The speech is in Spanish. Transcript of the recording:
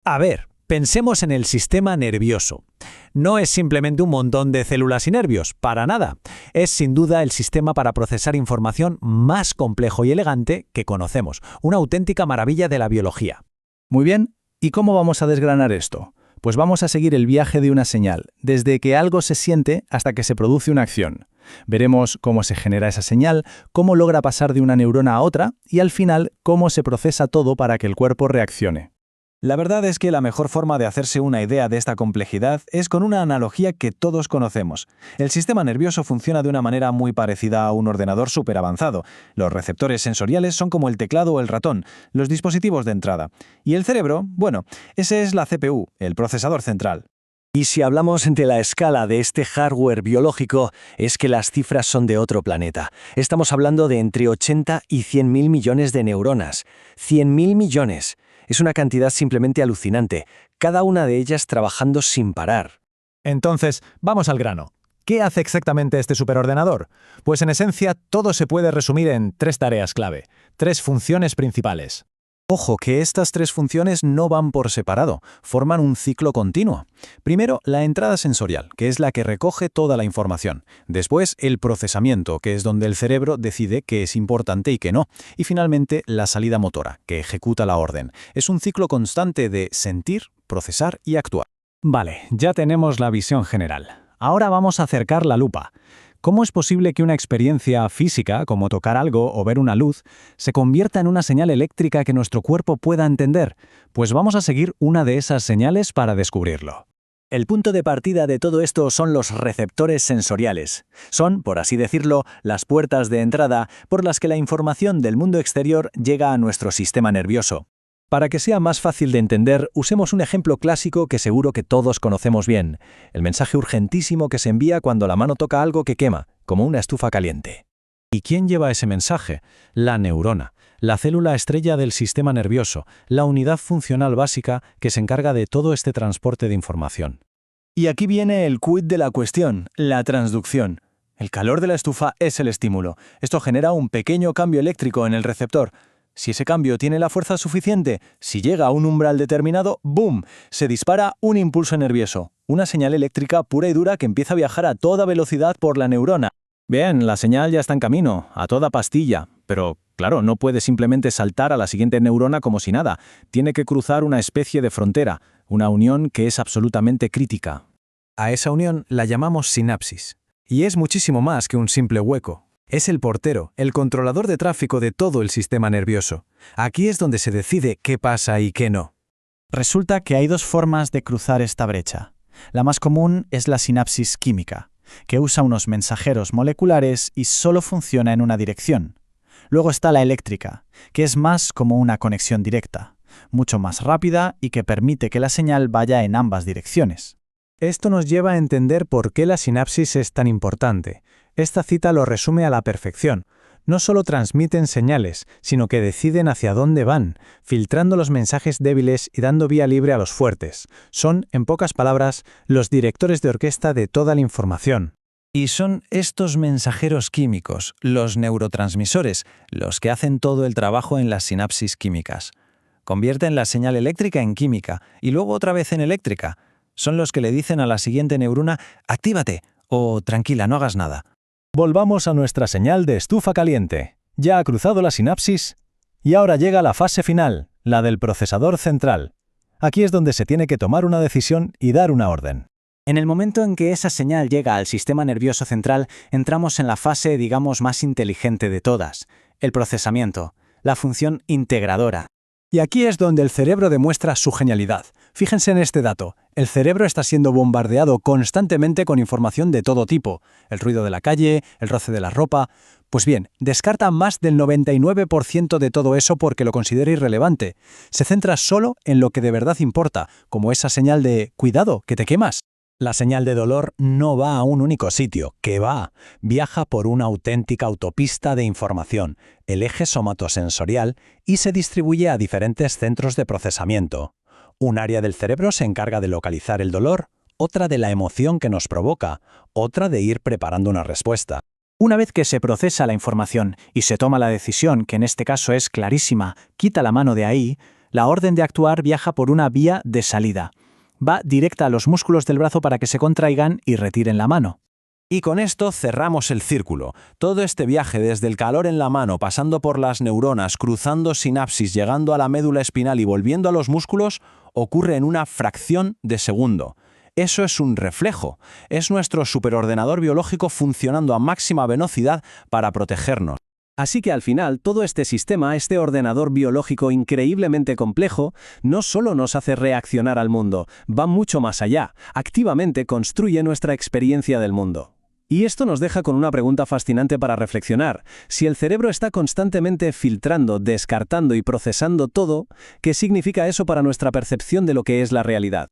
A ver, pensemos en el sistema nervioso. No es simplemente un montón de células y nervios, para nada. Es sin duda el sistema para procesar información más complejo y elegante que conocemos, una auténtica maravilla de la biología. Muy bien, ¿y cómo vamos a desgranar esto? Pues vamos a seguir el viaje de una señal, desde que algo se siente hasta que se produce una acción. Veremos cómo se genera esa señal, cómo logra pasar de una neurona a otra y al final cómo se procesa todo para que el cuerpo reaccione. La verdad es que la mejor forma de hacerse una idea de esta complejidad es con una analogía que todos conocemos. El sistema nervioso funciona de una manera muy parecida a un ordenador súper avanzado. Los receptores sensoriales son como el teclado o el ratón, los dispositivos de entrada. Y el cerebro, bueno, ese es la CPU, el procesador central. Y si hablamos de la escala de este hardware biológico, es que las cifras son de otro planeta. Estamos hablando de entre 80 y 100.000 millones de neuronas. 100.000 millones. Es una cantidad simplemente alucinante, cada una de ellas trabajando sin parar. Entonces, vamos al grano. ¿Qué hace exactamente este superordenador? Pues en esencia, todo se puede resumir en 3 tareas clave, 3 funciones principales. Ojo que estas 3 funciones no van por separado, forman un ciclo continuo. Primero, la entrada sensorial, que es la que recoge toda la información. Después, el procesamiento, que es donde el cerebro decide qué es importante y qué no. Y finalmente, la salida motora, que ejecuta la orden. Es un ciclo constante de sentir, procesar y actuar. Vale, ya tenemos la visión general. Ahora vamos a acercar la lupa. ¿Cómo es posible que una experiencia física, como tocar algo o ver una luz, se convierta en una señal eléctrica que nuestro cuerpo pueda entender? Pues vamos a seguir una de esas señales para descubrirlo. El punto de partida de todo esto son los receptores sensoriales. Son, por así decirlo, las puertas de entrada por las que la información del mundo exterior llega a nuestro sistema nervioso. Para que sea más fácil de entender, usemos un ejemplo clásico que seguro que todos conocemos bien. El mensaje urgentísimo que se envía cuando la mano toca algo que quema, como una estufa caliente. ¿Y quién lleva ese mensaje? La neurona, la célula estrella del sistema nervioso, la unidad funcional básica que se encarga de todo este transporte de información. Y aquí viene el quid de la cuestión, la transducción. El calor de la estufa es el estímulo. Esto genera un pequeño cambio eléctrico en el receptor. Si ese cambio tiene la fuerza suficiente, si llega a un umbral determinado, ¡boom!, se dispara un impulso nervioso, una señal eléctrica pura y dura que empieza a viajar a toda velocidad por la neurona. Bien, la señal ya está en camino, a toda pastilla, pero claro, no puede simplemente saltar a la siguiente neurona como si nada. Tiene que cruzar una especie de frontera, una unión que es absolutamente crítica. A esa unión la llamamos sinapsis, y es muchísimo más que un simple hueco. Es el portero, el controlador de tráfico de todo el sistema nervioso. Aquí es donde se decide qué pasa y qué no. Resulta que hay 2 formas de cruzar esta brecha. La más común es la sinapsis química, que usa unos mensajeros moleculares y solo funciona en una dirección. Luego está la eléctrica, que es más como una conexión directa, mucho más rápida y que permite que la señal vaya en ambas direcciones. Esto nos lleva a entender por qué la sinapsis es tan importante. Esta cita lo resume a la perfección. No solo transmiten señales, sino que deciden hacia dónde van, filtrando los mensajes débiles y dando vía libre a los fuertes. Son, en pocas palabras, los directores de orquesta de toda la información. Y son estos mensajeros químicos, los neurotransmisores, los que hacen todo el trabajo en las sinapsis químicas. Convierten la señal eléctrica en química y luego otra vez en eléctrica. Son los que le dicen a la siguiente neurona, ¡actívate! O tranquila, no hagas nada. Volvamos a nuestra señal de estufa caliente. Ya ha cruzado la sinapsis y ahora llega la fase final, la del procesador central. Aquí es donde se tiene que tomar una decisión y dar una orden. En el momento en que esa señal llega al sistema nervioso central, entramos en la fase, digamos, más inteligente de todas, el procesamiento, la función integradora. Y aquí es donde el cerebro demuestra su genialidad. Fíjense en este dato. El cerebro está siendo bombardeado constantemente con información de todo tipo. El ruido de la calle, el roce de la ropa. Pues bien, descarta más del 99% de todo eso porque lo considera irrelevante. Se centra solo en lo que de verdad importa, como esa señal de «cuidado, que te quemas». La señal de dolor no va a un único sitio, viaja por una auténtica autopista de información, el eje somatosensorial, y se distribuye a diferentes centros de procesamiento. Un área del cerebro se encarga de localizar el dolor, otra de la emoción que nos provoca, otra de ir preparando una respuesta. Una vez que se procesa la información y se toma la decisión, que en este caso es clarísima, quita la mano de ahí, La orden de actuar viaja por una vía de salida. Va directa a los músculos del brazo para que se contraigan y retiren la mano. Y con esto cerramos el círculo. Todo este viaje desde el calor en la mano, pasando por las neuronas, cruzando sinapsis, llegando a la médula espinal y volviendo a los músculos, ocurre en una fracción de segundo. Eso es un reflejo. Es nuestro superordenador biológico funcionando a máxima velocidad para protegernos. Así que al final, todo este sistema, este ordenador biológico increíblemente complejo, no solo nos hace reaccionar al mundo, va mucho más allá, activamente construye nuestra experiencia del mundo. Y esto nos deja con una pregunta fascinante para reflexionar. Si el cerebro está constantemente filtrando, descartando y procesando todo, ¿qué significa eso para nuestra percepción de lo que es la realidad?